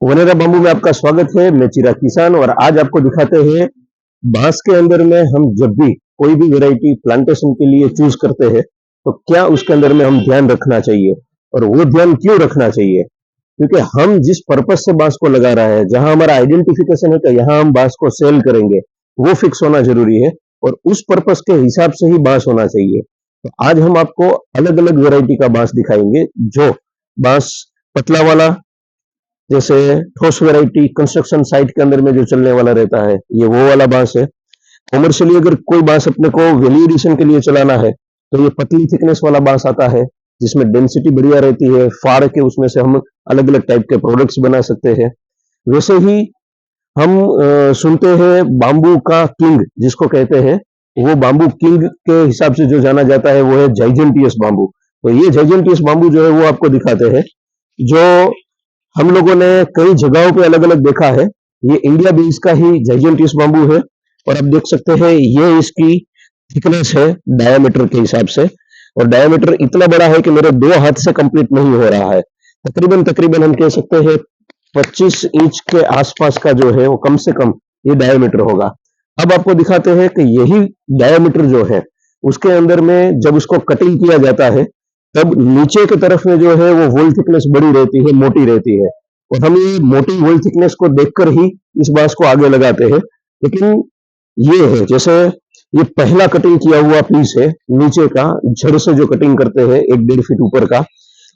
वनेरा bamboo में आपका स्वागत है। मैं चिराग किसान और आज आपको दिखाते हैं बांस के अंदर में हम जब भी कोई भी वैरायटी प्लांटेशन के लिए चूज करते हैं तो क्या उसके अंदर में हम ध्यान रखना चाहिए और वो ध्यान क्यों रखना चाहिए, क्योंकि हम जिस पर्पज से बांस को लगा रहा है, जहां हमारा आइडेंटिफिकेशन है कि यहाँ हम बांस को सेल करेंगे, वो फिक्स होना जरूरी है और उस पर्पज के हिसाब से ही बांस होना चाहिए। तो आज हम आपको अलग अलग वैरायटी का बांस दिखाएंगे। जो बांस पतला वाला, जैसे ठोस वैरायटी कंस्ट्रक्शन साइट के अंदर में जो चलने वाला रहता है, ये वो वाला बांस है। कॉमर्शियली अगर कोई बांस अपने को वैल्यू एडिशन के लिए चलाना है तो ये पतली थिकनेस वाला बांस आता है जिसमें डेंसिटी बढ़िया रहती है। फाड़ के उसमें से हम अलग अलग टाइप के प्रोडक्ट्स बना सकते हैं। वैसे ही हम सुनते हैं बाम्बू का किंग जिसको कहते हैं, वो बाम्बू किंग के हिसाब से जो जाना जाता है वो है जाइजेंटियस बाम्बू। तो ये जाइजेंटियस बाम्बू जो है वो आपको दिखाते हैं, जो हम लोगों ने कई जगहों पे अलग अलग देखा है। ये इंडिया बेस का ही जाइजेंटियस बाम्बू है और आप देख सकते हैं ये इसकी थिकनेस है डायमीटर के हिसाब से, और डायमीटर इतना बड़ा है कि मेरे 2 हाथ से कंप्लीट नहीं हो रहा है। तकरीबन तकरीबन हम कह सकते हैं 25 इंच के आसपास का जो है वो कम से कम ये डायमीटर होगा। अब आपको दिखाते हैं कि यही डायमीटर जो है उसके अंदर में जब उसको कटिंग किया जाता है तब नीचे की तरफ में जो है वो वॉल थिकनेस बड़ी रहती है, मोटी रहती है, और हम ये मोटी वॉल थिकनेस को देखकर ही इस बांस को आगे लगाते हैं। लेकिन ये है, जैसे ये पहला कटिंग किया हुआ पीस है नीचे का, जड़ से जो कटिंग करते हैं 1-1.5 फीट ऊपर का,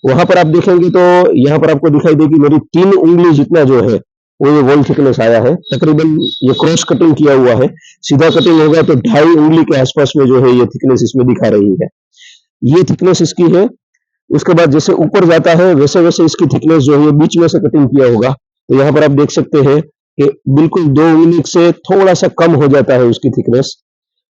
वहां पर आप देखेंगे तो यहाँ पर आपको दिखाई देगी मेरी 3 उंगली जितना जो है वो ये वॉल थिकनेस आया है। तकरीबन ये क्रॉस कटिंग किया हुआ है, सीधा कटिंग होगा तो 2.5 उंगली के आसपास में जो है ये थिकनेस इसमें दिखा रही है। ये थिकनेस इसकी है। उसके बाद जैसे ऊपर जाता है वैसे वैसे इसकी थिकनेस जो है बीच में से कटिंग किया होगा, तो यहाँ पर आप देख सकते हैं कि बिल्कुल 2 उंगली से थोड़ा सा कम हो जाता है उसकी थिकनेस।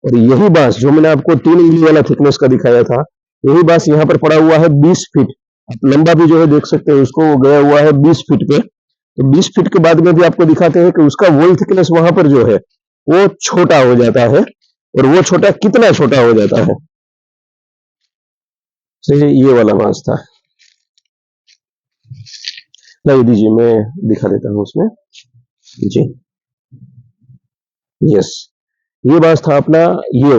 और यही बांस जो मैंने आपको 3 उंगली वाला थिकनेस का दिखाया था, यही बांस यहाँ पर पड़ा हुआ है 20 फीट। आप लंबा भी जो है देख सकते हैं, उसको वो गया हुआ है 20 फीट पे। तो 20 फीट के बाद में भी आपको दिखाते हैं कि उसका वॉल थिकनेस वहां पर जो है वो छोटा हो जाता है, और वो छोटा कितना छोटा हो जाता है। से ये वाला बांस था, लाई दीजिए मैं दिखा देता हूँ उसमें जी। यस, ये बांस था अपना, ये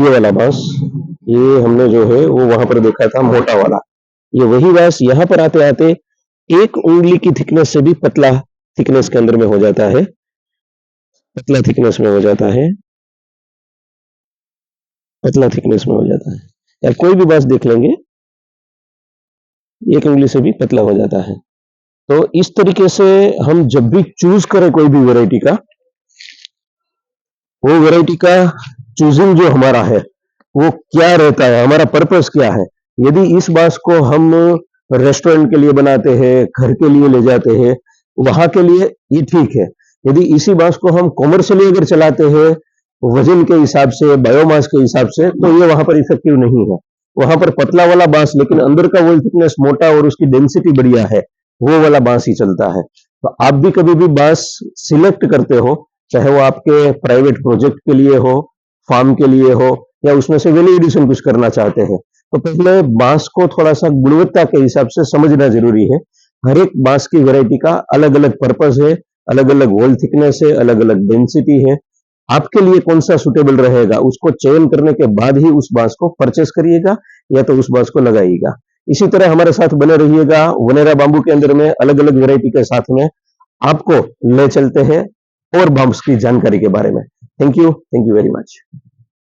वाला बांस। ये हमने जो है वो वहां पर देखा था मोटा वाला। ये वही बांस यहाँ पर आते आते 1 उंगली की थिकनेस से भी पतला थिकनेस के अंदर में हो जाता है, पतला थिकनेस में हो जाता है, पतला थिकनेस में हो जाता है। या कोई भी बांस देख लेंगे 1 उंगली से भी पतला हो जाता है। तो इस तरीके से हम जब भी चूज करें कोई भी वैरायटी का, वो वैरायटी का चूजिंग जो हमारा है वो क्या रहता है, हमारा पर्पस क्या है। यदि इस बांस को हम रेस्टोरेंट के लिए बनाते हैं, घर के लिए ले जाते हैं, वहां के लिए ये ठीक है। यदि इसी बांस को हम कॉमर्शियली अगर चलाते हैं वजन के हिसाब से, बायोमास के हिसाब से, तो ये वहां पर इफेक्टिव नहीं है। वहां पर पतला वाला बांस लेकिन अंदर का वॉल थिकनेस मोटा और उसकी डेंसिटी बढ़िया है, वो वाला बांस ही चलता है। तो आप भी कभी भी बांस सिलेक्ट करते हो, चाहे वो आपके प्राइवेट प्रोजेक्ट के लिए हो, फार्म के लिए हो, या उसमें से वैल्यू एडिशन कुछ करना चाहते हैं, तो पहले बांस को थोड़ा सा गुणवत्ता के हिसाब से समझना जरूरी है। हर एक बांस की वैरायटी का अलग अलग पर्पस है, अलग अलग वॉल थिकनेस है, अलग अलग डेंसिटी है। आपके लिए कौन सा सुटेबल रहेगा उसको चयन करने के बाद ही उस बांस को परचेस करिएगा या तो उस बांस को लगाइएगा। इसी तरह हमारे साथ बने रहिएगा। वनेरा बाम्बू के अंदर में अलग अलग वैरायटी के साथ में आपको ले चलते हैं और बांस की जानकारी के बारे में। Thank you very much.